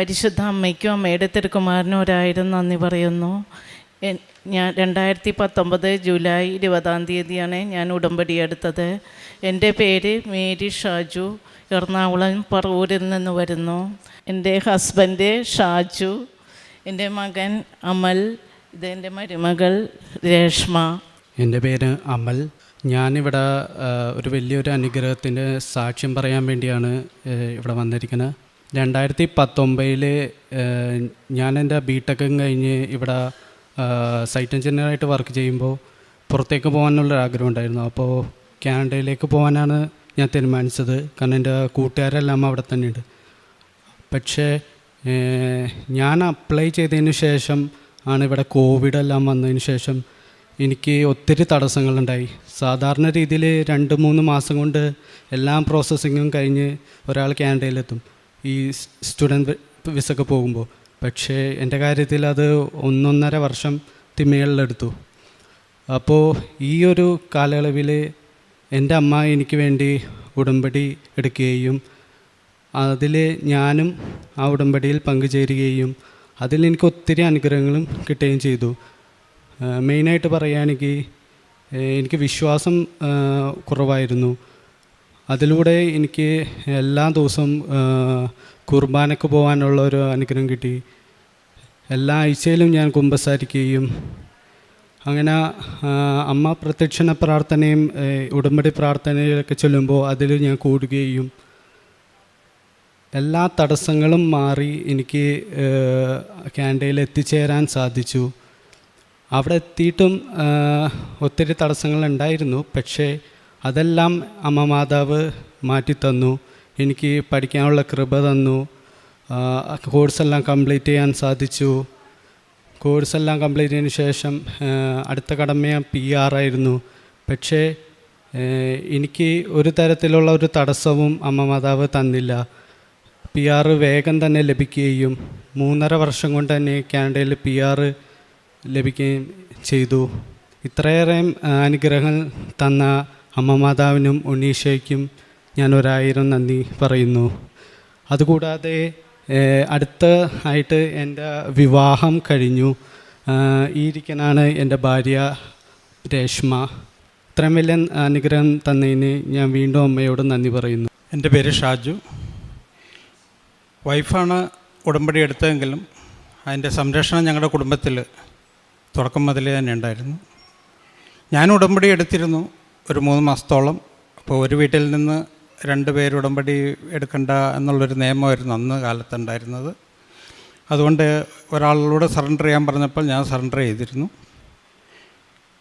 പരിശുദ്ധ അമ്മയ്ക്കും അമ്മയുടെ തിരുക്കുമാരനും ഒരായിരം നന്ദി പറയുന്നു. ഞാൻ 2019 ജൂലൈ 20 ഞാൻ ഉടമ്പടി എടുത്തത്. എൻ്റെ പേര് മേരി ഷാജു, എറണാകുളം പറവൂരിൽ നിന്ന് വരുന്നു. എൻ്റെ ഹസ്ബൻഡ് ഷാജു, എൻ്റെ മകൻ അമൽ, ഇതെൻ്റെ മരുമകൾ രേഷ്മ. എൻ്റെ പേര് അമൽ. ഞാനിവിടെ ഒരു വലിയൊരു അനുഗ്രഹത്തിൻ്റെ സാക്ഷ്യം പറയാൻ വേണ്ടിയാണ് ഇവിടെ വന്നിരിക്കുന്നത്. 2019 ഞാൻ എൻ്റെ ബിടെക്കും കഴിഞ്ഞ് ഇവിടെ സൈറ്റ് എഞ്ചിനീയറായിട്ട് വർക്ക് ചെയ്യുമ്പോൾ പുറത്തേക്ക് പോകാനുള്ളൊരാഗ്രഹം ഉണ്ടായിരുന്നു. അപ്പോൾ കാനഡയിലേക്ക് പോകാനാണ് ഞാൻ തീരുമാനിച്ചത്. കാരണം എൻ്റെ കൂട്ടുകാരെല്ലാം അവിടെ തന്നെയുണ്ട്. പക്ഷേ ഞാൻ അപ്ലൈ ചെയ്തതിന് ശേഷം ആണ് ഇവിടെ കോവിഡെല്ലാം വന്നതിന് ശേഷം എനിക്ക് ഒത്തിരി തടസ്സങ്ങളുണ്ടായി. സാധാരണ രീതിയിൽ 2-3 മാസം കൊണ്ട് എല്ലാ പ്രോസസ്സിങ്ങും കഴിഞ്ഞ് ഒരാൾ കാനഡയിലെത്തും ഈ സ്റ്റുഡൻറ്റ് വിസക്ക് പോകുമ്പോൾ. പക്ഷേ എൻ്റെ കാര്യത്തിൽ അത് 1.5 വർഷം മേളിലെടുത്തു. അപ്പോൾ ഈ ഒരു കാലയളവിൽ എൻ്റെ അമ്മ എനിക്ക് വേണ്ടി ഉടമ്പടി എടുക്കുകയും അതിൽ ഞാനും ആ ഉടമ്പടിയിൽ പങ്കുചേരുകയും അതിൽ എനിക്ക് ഒത്തിരി അനുഗ്രഹങ്ങളും കിട്ടുകയും ചെയ്തു. മെയിനായിട്ട് പറയുകയാണെങ്കിൽ എനിക്ക് വിശ്വാസം കുറവായിരുന്നു. അതിലൂടെ എനിക്ക് എല്ലാ ദിവസവും കുർബാനയ്ക്ക് പോകാനുള്ള ഒരു അനുഗ്രഹം കിട്ടി. എല്ലാ ആഴ്ചയിലും ഞാൻ കുമ്പസാരിക്കുകയും അങ്ങനെ അമ്മ പ്രദക്ഷിണ പ്രാർത്ഥനയും ഉടമ്പടി പ്രാർത്ഥനയിലൊക്കെ ചൊല്ലുമ്പോൾ അതിൽ ഞാൻ കൂടുകയും എല്ലാ തടസ്സങ്ങളും മാറി എനിക്ക് കാനഡയിൽ എത്തിച്ചേരാൻ സാധിച്ചു. അവിടെ എത്തിയിട്ടും ഒത്തിരി തടസ്സങ്ങളുണ്ടായിരുന്നു. പക്ഷേ അതെല്ലാം അമ്മ മാതാവ് മാറ്റിത്തന്നു. എനിക്ക് പഠിക്കാനുള്ള കൃപ തന്നു. കോഴ്സെല്ലാം കംപ്ലീറ്റ് ചെയ്യാൻ സാധിച്ചു. കോഴ്സെല്ലാം കംപ്ലീറ്റ് ചെയ്തതിന് ശേഷം അടുത്ത കടമ PR ആയിരുന്നു. പക്ഷേ എനിക്ക് ഒരു തരത്തിലുള്ള ഒരു തടസ്സവും അമ്മ മാതാവ് തന്നില്ല. PR വേഗം തന്നെ ലഭിക്കുകയും 3.5 വർഷം കൊണ്ട് തന്നെ കാനഡയിൽ PR ലഭിക്കുകയും ചെയ്തു. ഇത്രയേറെ അനുഗ്രഹങ്ങൾ തന്ന അമ്മ മാതാവിനും ഉണ്ണീശോയ്ക്കും ഞാൻ 1000 നന്ദി പറയുന്നു. അതുകൂടാതെ അടുത്ത ആയിട്ട് എൻ്റെ വിവാഹം കഴിഞ്ഞു. ഈ ഇരിക്കനാണ് എൻ്റെ ഭാര്യ രേഷ്മ. ഇത്രയും വലിയ അനുഗ്രഹം തന്നതിന് ഞാൻ വീണ്ടും അമ്മയോട് നന്ദി പറയുന്നു. എൻ്റെ പേര് ഷാജു. വൈഫാണ് ഉടമ്പടി എടുത്തതെങ്കിലും അതിൻ്റെ സംരക്ഷണം ഞങ്ങളുടെ കുടുംബത്തിൽ തുടക്കം മുതലേ തന്നെ ഉണ്ടായിരുന്നു. ഞാൻ ഉടമ്പടി എടുത്തിരുന്നു ഒരു 3 മാസത്തോളം. അപ്പോൾ ഒരു വീട്ടിൽ നിന്ന് 2 പേര് ഉടമ്പടി എടുക്കണ്ട എന്നുള്ളൊരു നിയമമായിരുന്നു അന്ന് കാലത്തുണ്ടായിരുന്നത്. അതുകൊണ്ട് ഒരാളോട് സറണ്ടർ ചെയ്യാൻ പറഞ്ഞപ്പോൾ ഞാൻ സറണ്ടർ ചെയ്തിരുന്നു.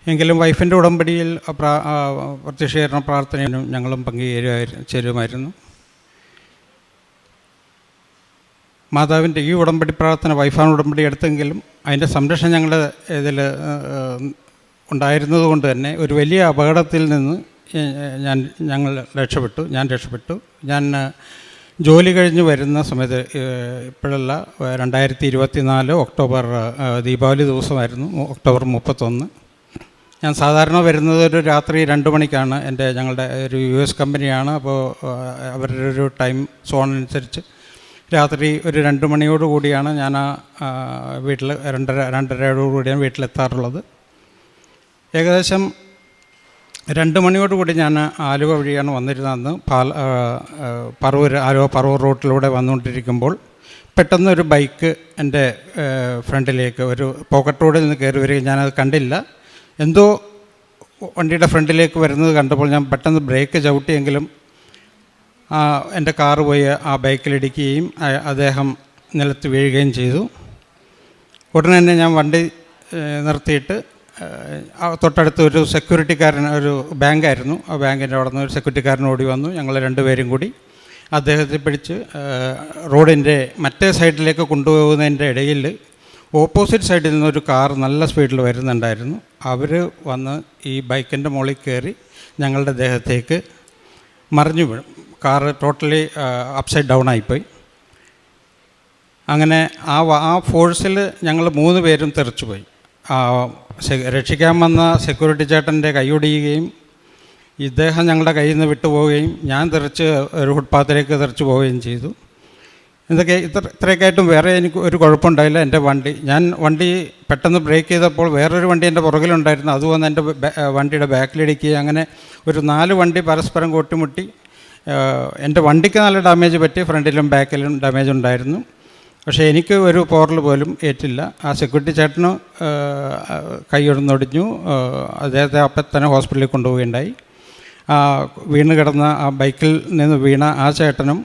എങ്കിലും വൈഫിൻ്റെ ഉടമ്പടിയിൽ പ്രത്യക്ഷീകരണ പ്രാർത്ഥനയിലും ഞങ്ങളും ചേരുമായിരുന്നു. മാതാവിൻ്റെ ഈ ഉടമ്പടി പ്രാർത്ഥന വൈഫാണ് ഉടമ്പടി എടുത്തെങ്കിലും അതിൻ്റെ സംരക്ഷണം ഞങ്ങളുടെ ഇതിൽ ഉണ്ടായിരുന്നത് കൊണ്ട് തന്നെ ഒരു വലിയ അപകടത്തിൽ നിന്ന് ഞാൻ രക്ഷപ്പെട്ടു. ഞാൻ ജോലി കഴിഞ്ഞ് വരുന്ന സമയത്ത് ഇപ്പോഴല്ല, 2024 ഒക്ടോബർ ദീപാവലി ദിവസമായിരുന്നു, ഒക്ടോബർ 31. ഞാൻ സാധാരണ വരുന്നത് ഒരു രാത്രി 2 മണിക്കാണ്. ഞങ്ങളുടെ ഒരു US കമ്പനിയാണ്. അപ്പോൾ അവരുടെ ഒരു ടൈം സോൺ അനുസരിച്ച് രാത്രി ഒരു 2 മണിയോടുകൂടിയാണ് ഞാൻ വീട്ടിൽ 2:30 വീട്ടിലെത്താറുള്ളത്. ഏകദേശം 2 മണിയോടുകൂടി ഞാൻ ആലുവ വഴിയാണ് വന്നിരുന്നതെന്ന്. ആലുവ പറവൂർ റൂട്ടിലൂടെ വന്നുകൊണ്ടിരിക്കുമ്പോൾ പെട്ടെന്നൊരു ബൈക്ക് എൻ്റെ ഫ്രണ്ടിലേക്ക് ഒരു പോക്കറ്റ് റോഡിൽ നിന്ന് കയറി വരികയും ഞാനത് കണ്ടില്ല. എന്തോ വണ്ടിയുടെ ഫ്രണ്ടിലേക്ക് വരുന്നത് കണ്ടപ്പോൾ ഞാൻ പെട്ടെന്ന് ബ്രേക്ക് ചവിട്ടിയെങ്കിലും എൻ്റെ കാറ് പോയി ആ ബൈക്കിലിടിക്കുകയും അദ്ദേഹം നിലത്ത് വീഴുകയും ചെയ്തു. ഉടനെ തന്നെ ഞാൻ വണ്ടി നിർത്തിയിട്ട് തൊട്ടടുത്ത് ഒരു സെക്യൂരിറ്റിക്കാരൻ, ഒരു ബാങ്കായിരുന്നു, ആ ബാങ്കിൻ്റെ അവിടെ നിന്ന് ഒരു സെക്യൂരിറ്റിക്കാരൻ ഓടി വന്നു. ഞങ്ങൾ 2 പേരും കൂടി അദ്ദേഹത്തെ പിടിച്ച് റോഡിൻ്റെ മറ്റേ സൈഡിലേക്ക് കൊണ്ടുപോകുന്നതിൻ്റെ ഇടയിൽ ഓപ്പോസിറ്റ് സൈഡിൽ നിന്നൊരു കാർ നല്ല സ്പീഡിൽ വരുന്നുണ്ടായിരുന്നു. അവർ വന്ന് ഈ ബൈക്കിൻ്റെ മുകളിൽ കയറി ഞങ്ങളുടെ ദേഹത്തേക്ക് മറിഞ്ഞു വീഴും. കാറ് ടോട്ടലി അപ്സൈഡ് ഡൗൺ ആയിപ്പോയി. അങ്ങനെ ആ ഫോഴ്സിൽ ഞങ്ങൾ 3 പേരും തെറിച്ചുപോയി. രക്ഷിക്കാൻ വന്ന സെക്യൂരിറ്റി ചേട്ടൻ്റെ കൈയൊടിയുകയും ഇദ്ദേഹം ഞങ്ങളുടെ കയ്യിൽ നിന്ന് വിട്ടുപോവുകയും ഞാൻ തെറിച്ച് ഒരു ഫുട്പാത്തിലേക്ക് തെറിച്ച് പോവുകയും ചെയ്തു. ഇതൊക്കെ ഇത്രയൊക്കെ ആയിട്ടും വേറെ എനിക്ക് ഒരു കുഴപ്പമുണ്ടായില്ല. എൻ്റെ വണ്ടി പെട്ടെന്ന് ബ്രേക്ക് ചെയ്തപ്പോൾ വേറൊരു വണ്ടി എൻ്റെ പുറകിലുണ്ടായിരുന്നു. അത് വന്ന് എൻ്റെ വണ്ടിയുടെ ബാക്കിലിടിക്കുക, അങ്ങനെ ഒരു 4 വണ്ടി പരസ്പരം കൂട്ടിമുട്ടി. എൻ്റെ വണ്ടിക്ക് നല്ല ഡാമേജ് പറ്റി, ഫ്രണ്ടിലും ബാക്കിലും ഡാമേജ് ഉണ്ടായിരുന്നു. പക്ഷേ എനിക്ക് ഒരു പോറൽ പോലും ഏറ്റില്ല. ആ സെക്യൂരിറ്റി ചേട്ടന് കൈയൊടിഞ്ഞൊടിഞ്ഞു. അദ്ദേഹത്തെ അപ്പം തന്നെ ഹോസ്പിറ്റലിൽ കൊണ്ടുപോവുകയുണ്ടായി. വീണ് കിടന്ന ആ ബൈക്കിൽ നിന്ന് വീണ ആ ചേട്ടനും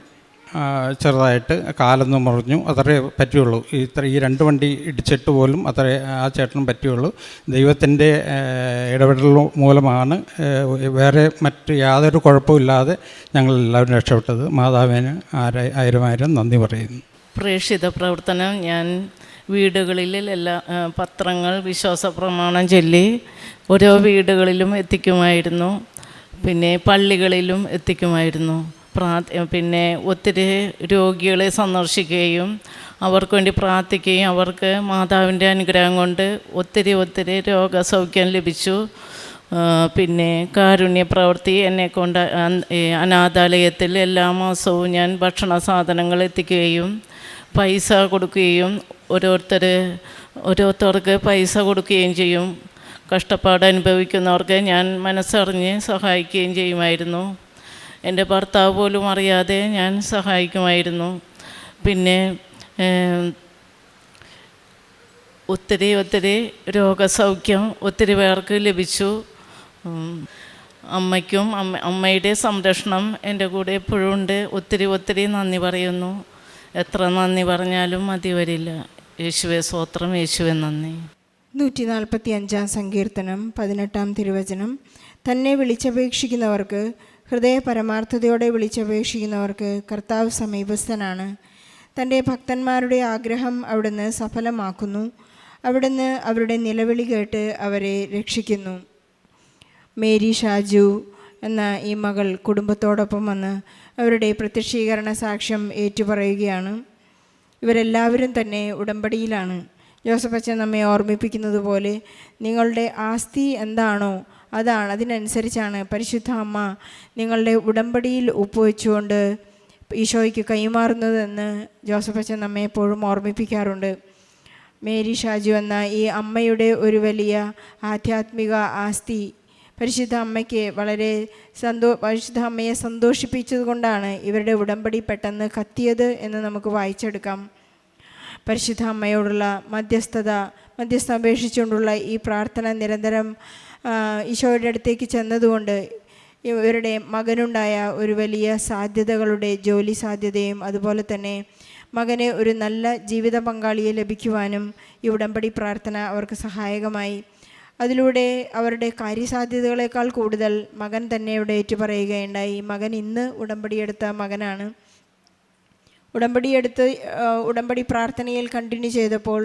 ചെറുതായിട്ട് കാലൊന്നും മുറിഞ്ഞു. അത്രേ പറ്റുള്ളൂ. ഈ 2 വണ്ടി ഇടിച്ചിട്ട് പോലും അത്രേ ആ ചേട്ടനും പറ്റുള്ളൂ. ദൈവത്തിൻ്റെ ഇടപെടൽ മൂലമാണ്, വേറെ മറ്റ് യാതൊരു കുഴപ്പമില്ലാതെ ഞങ്ങളെല്ലാവരും രക്ഷപ്പെട്ടത്. മാതാവിന് 1000 നന്ദി പറയുന്നു. പ്രേക്ഷിത പ്രവർത്തനം ഞാൻ വീടുകളിൽ എല്ലാ പത്രങ്ങൾ വിശ്വാസ പ്രമാണം ചൊല്ലി ഓരോ വീടുകളിലും എത്തിക്കുമായിരുന്നു. പിന്നെ പള്ളികളിലും എത്തിക്കുമായിരുന്നു. പിന്നെ ഒത്തിരി രോഗികളെ സന്ദർശിക്കുകയും അവർക്ക് വേണ്ടി പ്രാർത്ഥിക്കുകയും അവർക്ക് മാതാവിൻ്റെ അനുഗ്രഹം കൊണ്ട് ഒത്തിരി രോഗസൗഖ്യം ലഭിച്ചു. പിന്നെ കാരുണ്യ പ്രവൃത്തി എന്നെക്കൊണ്ട് അനാഥാലയത്തിൽ എല്ലാ മാസവും ഞാൻ ഭക്ഷണ സാധനങ്ങൾ എത്തിക്കുകയും പൈസ കൊടുക്കുകയും ഓരോരുത്തർക്ക് പൈസ കൊടുക്കുകയും ചെയ്യും. കഷ്ടപ്പാട് അനുഭവിക്കുന്നവർക്ക് ഞാൻ മനസ്സറിഞ്ഞ് സഹായിക്കുകയും ചെയ്യുമായിരുന്നു. എൻ്റെ ഭർത്താവ് പോലും അറിയാതെ ഞാൻ സഹായിക്കുമായിരുന്നു. പിന്നെ ഒത്തിരി രോഗസൗഖ്യം ഒത്തിരി പേർക്ക് ലഭിച്ചു. അമ്മയ്ക്കും അമ്മയുടെ സംരക്ഷണം എൻ്റെ കൂടെ എപ്പോഴും ഉണ്ട്. ഒത്തിരി നന്ദി പറയുന്നു. എത്ര നന്ദി പറഞ്ഞാലും മതി വരില്ല. യേശുവേ സ്തോത്രം, യേശുവേ നന്ദി. 145 സങ്കീർത്തനം 18 തിരുവചനം. തന്നെ വിളിച്ചപേക്ഷിക്കുന്നവർക്ക്, ഹൃദയ പരമാർത്ഥതയോടെ വിളിച്ചപേക്ഷിക്കുന്നവർക്ക് കർത്താവ് സമീപസ്ഥനാണ്. തൻ്റെ ഭക്തന്മാരുടെ ആഗ്രഹം അവിടുന്ന് സഫലമാക്കുന്നു. അവിടുന്ന് അവരുടെ നിലവിളി കേട്ട് അവരെ രക്ഷിക്കുന്നു. മേരി ഷാജു എന്ന ഈ മകൾ കുടുംബത്തോടൊപ്പം വന്ന് അവരുടെ പ്രത്യക്ഷീകരണ സാക്ഷ്യം ഏറ്റുപറയുകയാണ്. ഇവരെല്ലാവരും തന്നെ ഉടമ്പടിയിലാണ്. ജോസഫ് അച്ഛൻ നമ്മെ ഓർമ്മിപ്പിക്കുന്നത് പോലെ നിങ്ങളുടെ ആസ്തി എന്താണോ അതിനനുസരിച്ചാണ് പരിശുദ്ധ അമ്മ നിങ്ങളുടെ ഉടമ്പടിയിൽ ഒപ്പുവെച്ചുകൊണ്ട് ഈശോയ്ക്ക് കൈമാറുന്നതെന്ന് ജോസഫ് അച്ഛൻ നമ്മെ എപ്പോഴും ഓർമ്മിപ്പിക്കാറുണ്ട്. മേരി ഷാജു എന്ന ഈ അമ്മയുടെ ഒരു വലിയ ആധ്യാത്മിക ആസ്തി പരിശുദ്ധ അമ്മയ്ക്ക് പരിശുദ്ധ അമ്മയെ സന്തോഷിപ്പിച്ചതുകൊണ്ടാണ് ഇവരുടെ ഉടമ്പടി പെട്ടെന്ന് കത്തിയത് എന്ന് നമുക്ക് വായിച്ചെടുക്കാം. പരിശുദ്ധ അമ്മയോടുള്ള മധ്യസ്ഥ അപേക്ഷിച്ചുകൊണ്ടുള്ള ഈ പ്രാർത്ഥന നിരന്തരം ഈശോയുടെ അടുത്തേക്ക് ചെന്നതുകൊണ്ട് ഇവരുടെ മകനുണ്ടായ ഒരു വലിയ സാധ്യതകളുടെ ജോലി സാധ്യതയും അതുപോലെ തന്നെ മകന് ഒരു നല്ല ജീവിത പങ്കാളിയെ ലഭിക്കുവാനും ഈ ഉടമ്പടി പ്രാർത്ഥന അവർക്ക് സഹായകമായി. അതിലൂടെ അവരുടെ കാര്യസാധ്യതകളേക്കാൾ കൂടുതൽ മകൻ തന്നെ ഇവിടെ ഏറ്റുപറയുകയുണ്ടായി. മകൻ ഇന്ന് ഉടമ്പടിയെടുത്ത മകനാണ്. ഉടമ്പടി പ്രാർത്ഥനയിൽ കണ്ടിന്യൂ ചെയ്തപ്പോൾ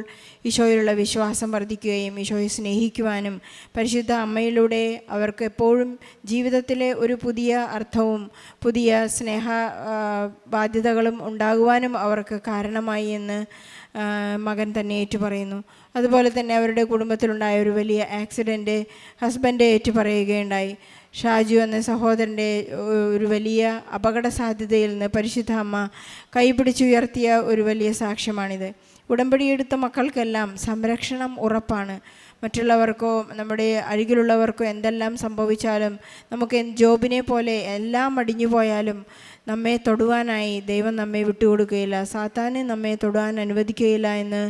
ഈശോയിലുള്ള വിശ്വാസം വർദ്ധിക്കുകയും ഈശോയെ സ്നേഹിക്കുവാനും പരിശുദ്ധ അമ്മയിലൂടെ അവർക്ക് എപ്പോഴും ജീവിതത്തിലെ ഒരു പുതിയ അർത്ഥവും പുതിയ സ്നേഹ ബാധ്യതകളും ഉണ്ടാകുവാനും അവർക്ക് കാരണമായി എന്ന് മകൻ തന്നെ ഏറ്റുപറയുന്നു. അതുപോലെ തന്നെ അവരുടെ കുടുംബത്തിലുണ്ടായ ഒരു വലിയ ആക്സിഡൻറ്റ് ഹസ്ബൻഡ് ഏറ്റുപറയുകയുണ്ടായി. ഷാജു എന്ന സഹോദരൻ്റെ ഒരു വലിയ അപകട സാധ്യതയിൽ നിന്ന് പരിശുദ്ധ അമ്മ കൈപിടിച്ചുയർത്തിയ ഒരു വലിയ സാക്ഷ്യമാണിത്. ഉടമ്പടിയെടുത്ത മക്കൾക്കെല്ലാം സംരക്ഷണം ഉറപ്പാണ്. മറ്റുള്ളവർക്കോ നമ്മുടെ അരികിലുള്ളവർക്കോ എന്തെല്ലാം സംഭവിച്ചാലും നമുക്ക് ജോബിനെ പോലെ എല്ലാം അടിഞ്ഞു പോയാലും നമ്മെ തൊടുവാനായി ദൈവം നമ്മെ വിട്ടുകൊടുക്കുകയില്ല, സാത്താന് നമ്മെ തൊടുവാൻ അനുവദിക്കുകയില്ല എന്ന്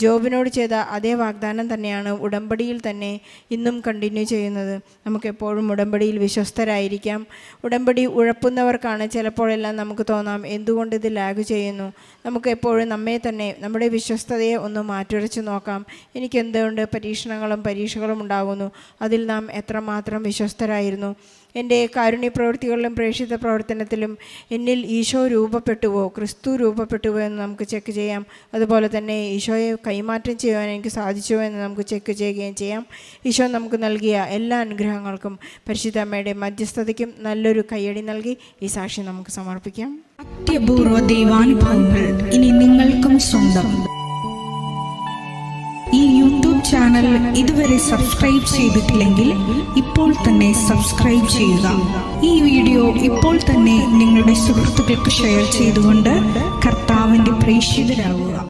ജോബിനോട് ചെയ്ത അതേ വാഗ്ദാനം തന്നെയാണ് ഉടമ്പടിയിൽ തന്നെ ഇന്നും കണ്ടിന്യൂ ചെയ്യുന്നത്. നമുക്കെപ്പോഴും ഉടമ്പടിയിൽ വിശ്വസ്തരായിരിക്കാം. ഉടമ്പടി ഉഴപ്പുന്നവർക്കാണ് ചിലപ്പോഴെല്ലാം നമുക്ക് തോന്നാം എന്തുകൊണ്ട് ഇത് ലാഗ് ചെയ്യുന്നു. നമുക്ക് എപ്പോഴും നമ്മെ തന്നെ നമ്മുടെ വിശ്വസ്തതയെ ഒന്ന് മാറ്റുരച്ച് നോക്കാം. എനിക്കെന്തുകൊണ്ട് പരീക്ഷകളും ഉണ്ടാകുന്നു, അതിൽ നാം എത്രമാത്രം വിശ്വസ്തരായിരുന്നു. എൻ്റെ കാരുണ്യ പ്രവൃത്തികളിലും പ്രേക്ഷിത പ്രവർത്തനത്തിലും എന്നിൽ ഈശോ രൂപപ്പെട്ടുവോ, ക്രിസ്തു രൂപപ്പെട്ടുവോ എന്ന് നമുക്ക് ചെക്ക് ചെയ്യാം. അതുപോലെ തന്നെ ഈശോയെ കൈമാറ്റം ചെയ്യുവാൻ എനിക്ക് സാധിച്ചുവോ എന്ന് നമുക്ക് ചെക്ക് ചെയ്യുകയും ചെയ്യാം. ഈശോ നമുക്ക് നൽകിയ എല്ലാ അനുഗ്രഹങ്ങൾക്കും പരിശുദ്ധ അമ്മയുടെ മധ്യസ്ഥതയ്ക്കും നല്ലൊരു കയ്യടി നൽകി ഈ സാക്ഷി നമുക്ക് സമർപ്പിക്കാം. അത്യപൂർവ ദൈവാനുഭവങ്ങൾ ഇനി നിങ്ങൾക്കും സ്വന്തം. ഈ യൂട്യൂബ് ചാനൽ ഇതുവരെ സബ്സ്ക്രൈബ് ചെയ്തിട്ടില്ലെങ്കിൽ ഇപ്പോൾ തന്നെ സബ്സ്ക്രൈബ് ചെയ്യുക. ഈ വീഡിയോ ഇപ്പോൾ തന്നെ നിങ്ങളുടെ സുഹൃത്തുക്കൾക്ക് ഷെയർ ചെയ്തുകൊണ്ട് കർത്താവിൻ്റെ പ്രേക്ഷിതരാകുക.